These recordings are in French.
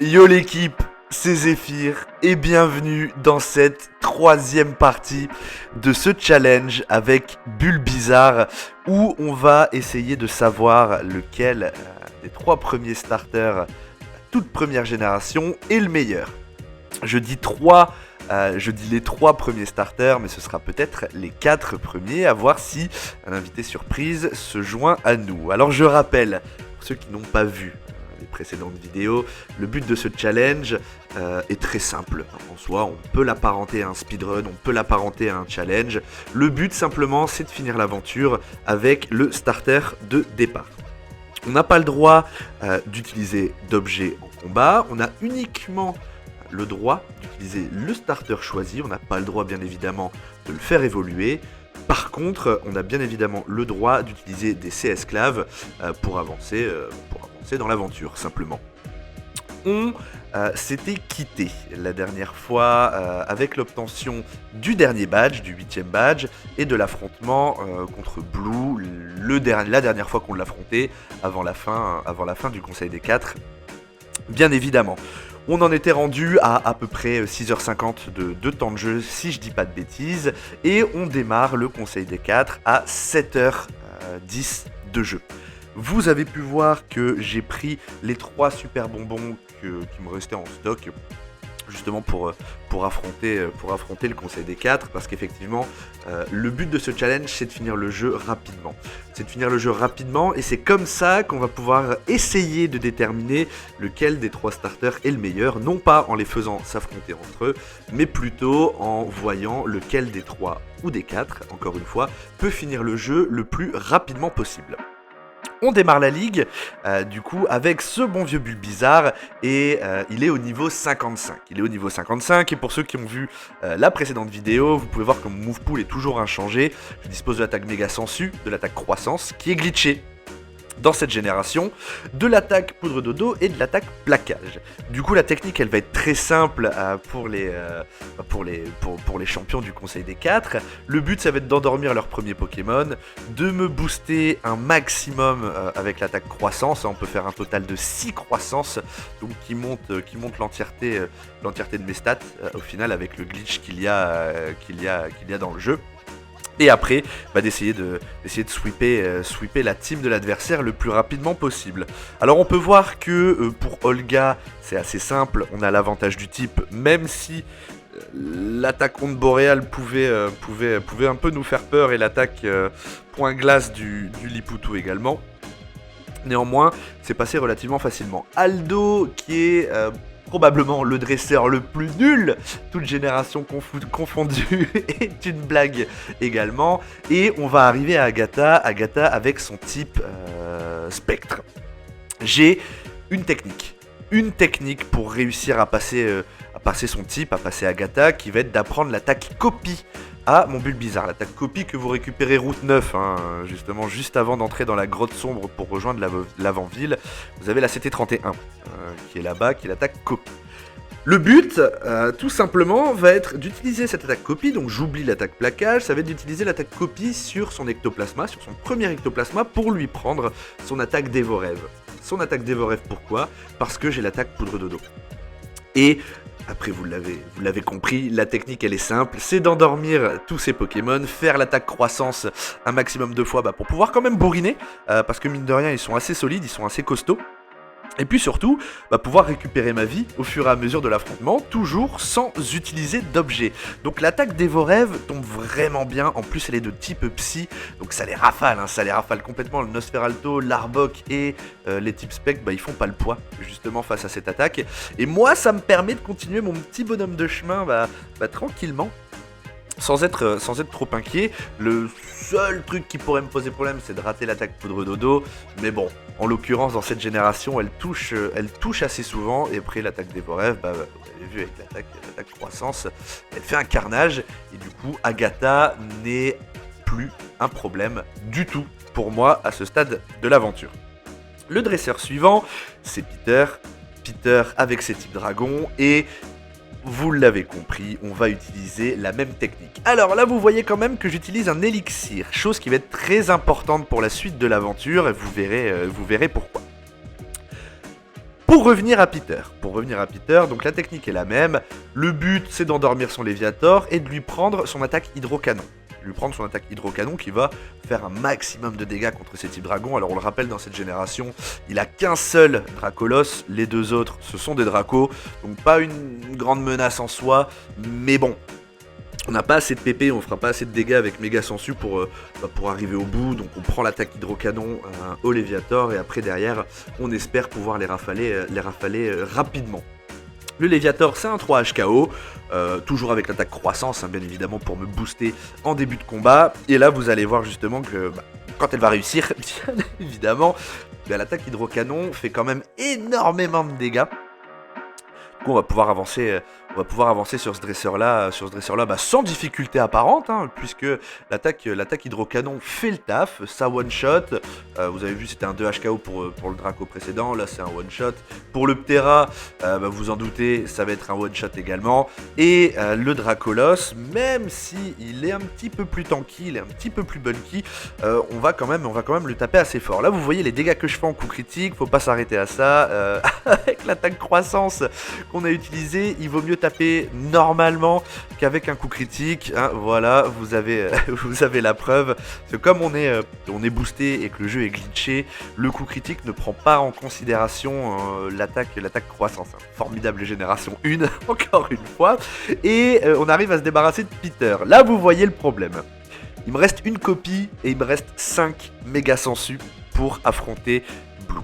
Yo l'équipe, c'est Zephyr et bienvenue dans cette troisième partie de ce challenge avec Bulle Bizarre où on va essayer de savoir lequel des trois premiers starters toute première génération est le meilleur. Je dis les trois premiers starters, mais ce sera peut-être les 4 premiers, à voir si un invité surprise se joint à nous. Alors je rappelle, pour ceux qui n'ont pas vu les précédentes vidéos, le but de ce challenge est très simple. En soi, on peut l'apparenter à un speedrun, on peut l'apparenter à un challenge. Le but simplement, c'est de finir l'aventure avec le starter de départ. On n'a pas le droit d'utiliser d'objets en combat, on a uniquement le droit d'utiliser le starter choisi, on n'a pas le droit bien évidemment de le faire évoluer. Par contre, on a bien évidemment le droit d'utiliser des CS-claves pour avancer dans l'aventure, simplement. On s'était quitté la dernière fois avec l'obtention du dernier badge, du 8ème badge, et de l'affrontement contre Blue, la dernière fois qu'on l'affrontait, avant la fin du Conseil des 4, bien évidemment. On en était rendu à peu près 6h50 de temps de jeu, si je dis pas de bêtises, et on démarre le Conseil des 4 à 7h10 de jeu. Vous avez pu voir que j'ai pris les 3 super bonbons qui me restaient en stock, justement pour affronter le Conseil des 4, parce qu'effectivement, le but de ce challenge, c'est de finir le jeu rapidement. Et c'est comme ça qu'on va pouvoir essayer de déterminer lequel des 3 starters est le meilleur, non pas en les faisant s'affronter entre eux, mais plutôt en voyant lequel des 3 ou des 4, encore une fois, peut finir le jeu le plus rapidement possible. On démarre la ligue, du coup, avec ce bon vieux Bulle Bizarre, et il est au niveau 55. Et pour ceux qui ont vu la précédente vidéo, vous pouvez voir que mon move pool est toujours inchangé. Je dispose de l'attaque méga sensu, de l'attaque croissance, qui est glitchée dans cette génération, de l'attaque poudre dodo et de l'attaque plaquage. Du coup, la technique, elle va être très simple pour les champions du Conseil des 4. Le but, ça va être d'endormir leur premier Pokémon, de me booster un maximum avec l'attaque croissance. On peut faire un total de 6 croissances, donc qui monte l'entièreté de mes stats au final avec le glitch qu'il y a dans le jeu. Et après, d'essayer de sweeper la team de l'adversaire le plus rapidement possible. Alors on peut voir que pour Olga, c'est assez simple, on a l'avantage du type, même si l'attaque onde boréale pouvait un peu nous faire peur, et l'attaque point glace du Liputu également. Néanmoins, c'est passé relativement facilement. Aldo, qui est probablement le dresseur le plus nul, toute génération confondue, est une blague également. Et on va arriver à Agatha avec son type spectre. J'ai une technique pour réussir à passer son type, à passer Agatha, qui va être d'apprendre l'attaque copie à mon Bulle Bizarre. L'attaque copie que vous récupérez route 9, justement juste avant d'entrer dans la grotte sombre pour rejoindre l'avant-ville. Vous avez la CT31 qui est là-bas, qui est l'attaque copie. Le but, tout simplement, va être d'utiliser cette attaque copie, donc j'oublie l'attaque plaquage, ça va être d'utiliser l'attaque copie sur son ectoplasma, sur son premier ectoplasma, pour lui prendre son attaque dévorève. Son attaque dévorève, pourquoi ? Parce que j'ai l'attaque poudre dodo. Et après, vous l'avez compris, la technique elle est simple, c'est d'endormir tous ces Pokémon, faire l'attaque croissance un maximum de fois pour pouvoir quand même bourriner, parce que mine de rien ils sont assez solides, ils sont assez costauds. Et puis surtout, pouvoir récupérer ma vie au fur et à mesure de l'affrontement, toujours sans utiliser d'objets. Donc l'attaque des Vorèves tombe vraiment bien, en plus elle est de type psy, donc ça les rafale complètement. Le Nosferalto, l'Arbok et les types spec, ils font pas le poids justement face à cette attaque. Et moi ça me permet de continuer mon petit bonhomme de chemin tranquillement. Sans être trop inquiet. Le seul truc qui pourrait me poser problème, c'est de rater l'attaque poudre dodo. Mais bon, en l'occurrence, dans cette génération, elle touche assez souvent. Et après, l'attaque des Vorèves, vous l'avez vu avec l'attaque croissance, elle fait un carnage. Et du coup, Agatha n'est plus un problème du tout pour moi à ce stade de l'aventure. Le dresseur suivant, c'est Peter. Peter avec ses types dragons et... vous l'avez compris, on va utiliser la même technique. Alors là, vous voyez quand même que j'utilise un élixir, chose qui va être très importante pour la suite de l'aventure, et vous verrez pourquoi. Pour revenir à Peter, donc la technique est la même. Le but, c'est d'endormir son Léviator et de lui prendre son attaque hydrocanon. Qui va faire un maximum de dégâts contre ces types dragons. Alors on le rappelle, dans cette génération, il a qu'un seul Dracolos, les deux autres ce sont des Dracos, donc pas une grande menace en soi, mais bon, on n'a pas assez de PP, on fera pas assez de dégâts avec Méga Sensu pour arriver au bout, donc on prend l'attaque hydrocanon au Léviator et après derrière, on espère pouvoir les rafaler rapidement. Le Léviator, c'est un 3 HKO, toujours avec l'attaque croissance, hein, bien évidemment, pour me booster en début de combat. Et là, vous allez voir justement que quand elle va réussir, bien évidemment, l'attaque hydrocanon fait quand même énormément de dégâts. Du coup, on va pouvoir avancer sur ce dresseur-là, sans difficulté apparente, hein, puisque l'attaque hydrocanon fait le taf, ça one-shot. Vous avez vu, c'était un 2 HKO pour le Draco précédent, là c'est un one-shot. Pour le Ptera, vous en doutez, ça va être un one-shot également. Et le Dracolos, même si il est un petit peu plus tanky, il est un petit peu plus bulky, on va quand même le taper assez fort. Là, vous voyez les dégâts que je fais en coup critique, faut pas s'arrêter à ça. Avec l'attaque croissance qu'on a utilisé, il vaut mieux taper normalement qu'avec un coup critique, hein, voilà, vous avez la preuve. Parce que comme on est boosté et que le jeu est glitché, le coup critique ne prend pas en considération l'attaque croissance. Hein. Formidable génération 1, encore une fois. Et on arrive à se débarrasser de Peter. Là, vous voyez le problème. Il me reste une copie et il me reste 5 méga sensu pour affronter Blue.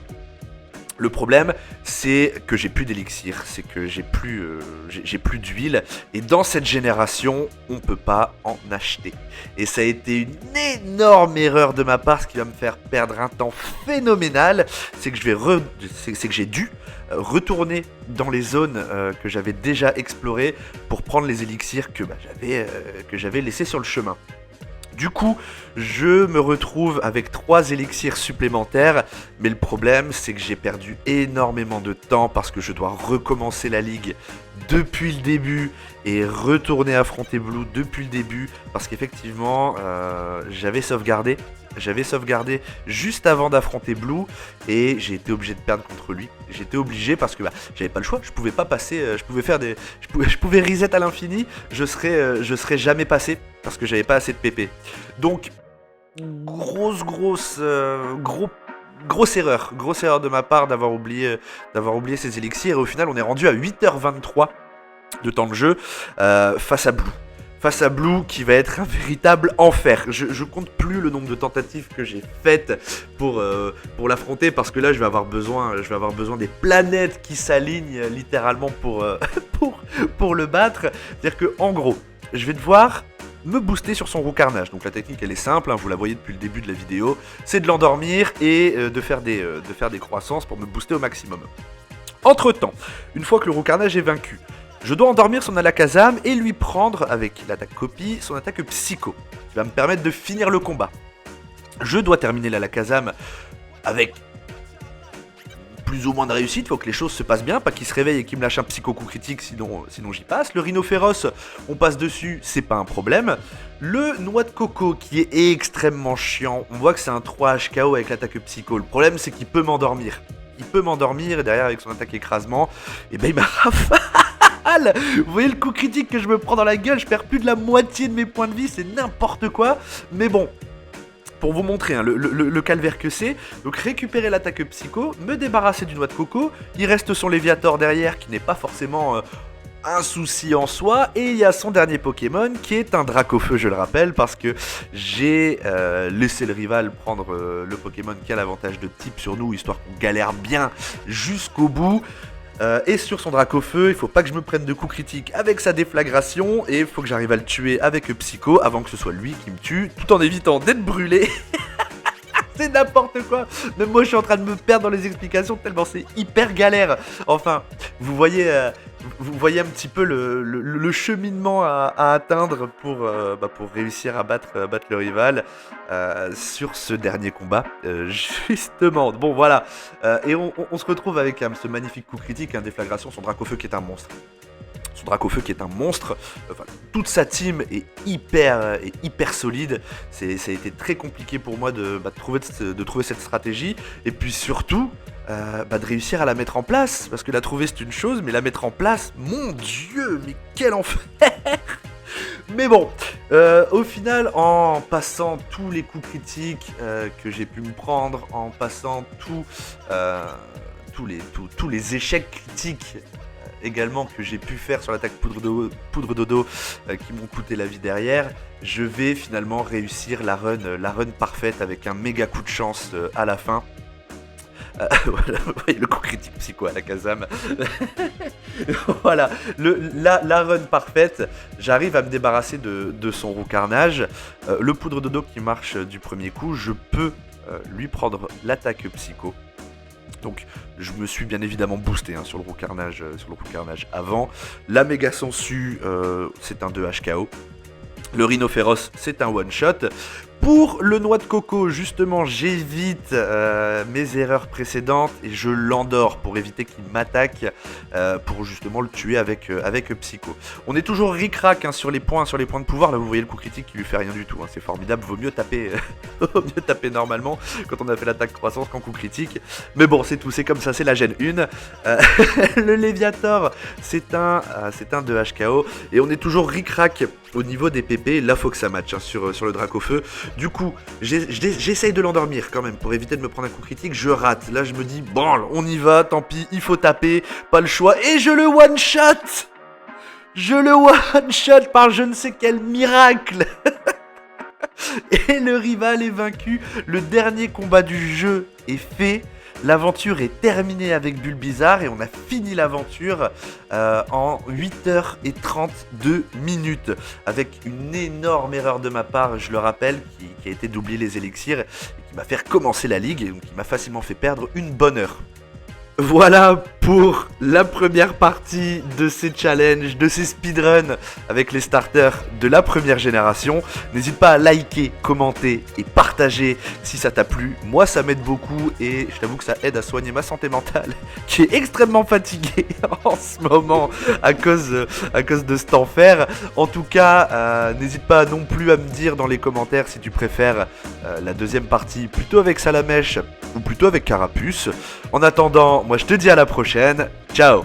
Le problème, c'est que j'ai plus d'élixir, c'est que j'ai plus d'huile, et dans cette génération, on peut pas en acheter. Et ça a été une énorme erreur de ma part, ce qui va me faire perdre un temps phénoménal, c'est que j'ai dû retourner dans les zones que j'avais déjà explorées pour prendre les élixirs que j'avais laissés sur le chemin. Du coup, je me retrouve avec 3 élixirs supplémentaires, mais le problème, c'est que j'ai perdu énormément de temps parce que je dois recommencer la ligue depuis le début et retourner affronter Blue depuis le début parce qu'effectivement, j'avais sauvegardé juste avant d'affronter Blue et j'ai été obligé de perdre contre lui. J'étais obligé parce que j'avais pas le choix, je pouvais pas passer, je pouvais reset à l'infini, je serais jamais passé parce que j'avais pas assez de PP. Donc grosse erreur de ma part d'avoir oublié ces élixirs et au final on est rendu à 8h23 de temps de jeu face à Blue qui va être un véritable enfer. Je compte plus le nombre de tentatives que j'ai faites pour l'affronter parce que là je vais avoir besoin des planètes qui s'alignent littéralement pour le battre. C'est-à-dire que en gros, je vais devoir me booster sur son roux carnage. Donc la technique elle est simple, hein, vous la voyez depuis le début de la vidéo, c'est de l'endormir et de faire des croissances pour me booster au maximum. Entre temps, une fois que le roux carnage est vaincu, je dois endormir son Alakazam et lui prendre, avec l'attaque copie, son attaque psycho, qui va me permettre de finir le combat. Je dois terminer l'Alakazam avec plus ou moins de réussite, faut que les choses se passent bien, pas qu'il se réveille et qu'il me lâche un psycho coup critique, sinon j'y passe. Le rhinophéros, on passe dessus, c'est pas un problème. Le noix de coco qui est extrêmement chiant, on voit que c'est un 3 HKO avec l'attaque psycho. Le problème c'est qu'il peut m'endormir. Et derrière avec son attaque écrasement, et ben il m'a rafale. Vous voyez le coup critique que je me prends dans la gueule, je perds plus de la moitié de mes points de vie, c'est n'importe quoi. Mais bon, pour vous montrer hein, le calvaire que c'est, donc récupérer l'attaque psycho, me débarrasser du noix de coco, il reste son Léviator derrière qui n'est pas forcément un souci en soi, et il y a son dernier Pokémon qui est un Dracofeu, je le rappelle, parce que j'ai laissé le rival prendre le Pokémon qui a l'avantage de type sur nous, histoire qu'on galère bien jusqu'au bout. Et sur son Dracofeu, il faut pas que je me prenne de coups critiques avec sa déflagration et il faut que j'arrive à le tuer avec Psycho avant que ce soit lui qui me tue, tout en évitant d'être brûlé. C'est n'importe quoi. Même moi je suis en train de me perdre dans les explications tellement c'est hyper galère. Enfin, vous voyez un petit peu le cheminement à atteindre pour réussir à battre le rival sur ce dernier combat. Justement, bon voilà. Et on se retrouve avec ce magnifique coup critique, déflagration, son Dracofeu qui est un monstre. son Dracofeu qui est un monstre. Enfin, toute sa team est hyper solide. Ça a été très compliqué pour moi de trouver cette stratégie. Et puis surtout, de réussir à la mettre en place. Parce que la trouver c'est une chose, mais la mettre en place, mon Dieu, mais quel enfer. Mais bon, au final, en passant tous les coups critiques que j'ai pu me prendre, en passant tous les échecs critiques également que j'ai pu faire sur l'attaque poudre dodo qui m'ont coûté la vie derrière, je vais finalement réussir la run parfaite avec un méga coup de chance à la fin. Voilà, vous voyez le coup critique psycho à la Kazam. Voilà, la run parfaite, j'arrive à me débarrasser de son roux carnage. Le poudre dodo qui marche du premier coup, je peux lui prendre l'attaque psycho. Donc je me suis bien évidemment boosté sur le roux carnage avant. La méga sensu, c'est un 2 HKO. Le rhino féroce, c'est un one shot. Pour le noix de coco, justement, j'évite mes erreurs précédentes et je l'endors pour éviter qu'il m'attaque, pour justement le tuer avec Psycho. On est toujours ric-rac sur les points de pouvoir. Là, vous voyez le coup critique qui lui fait rien du tout. C'est formidable. Vaut mieux taper normalement quand on a fait l'attaque croissance qu'en coup critique. Mais bon, c'est tout. C'est comme ça. C'est la gêne 1. Le Léviator, c'est un 2 HKO et on est toujours ric-rac au niveau des PP. Là, faut que ça matche sur le Dracofeu. Du coup, j'essaye de l'endormir quand même pour éviter de me prendre un coup critique. Je rate. Là, je me dis, bon, on y va, tant pis, il faut taper, pas le choix. Et je le one-shot. Je le one-shot par je ne sais quel miracle. Et le rival est vaincu. Le dernier combat du jeu est fait. L'aventure est terminée avec Bulbizarre et on a fini l'aventure en 8h32 avec une énorme erreur de ma part, je le rappelle, qui a été d'oublier les élixirs et qui m'a fait recommencer la ligue et donc qui m'a facilement fait perdre une bonne heure. Voilà pour la première partie de ces challenges, de ces speedruns avec les starters de la première génération. N'hésite pas à liker, commenter et partager si ça t'a plu. Moi ça m'aide beaucoup et je t'avoue que ça aide à soigner ma santé mentale qui est extrêmement fatiguée en ce moment à cause de cet enfer. En tout cas, n'hésite pas non plus à me dire dans les commentaires si tu préfères la deuxième partie plutôt avec Salamèche ou plutôt avec Carapuce. En attendant, moi je te dis à la prochaine, ciao.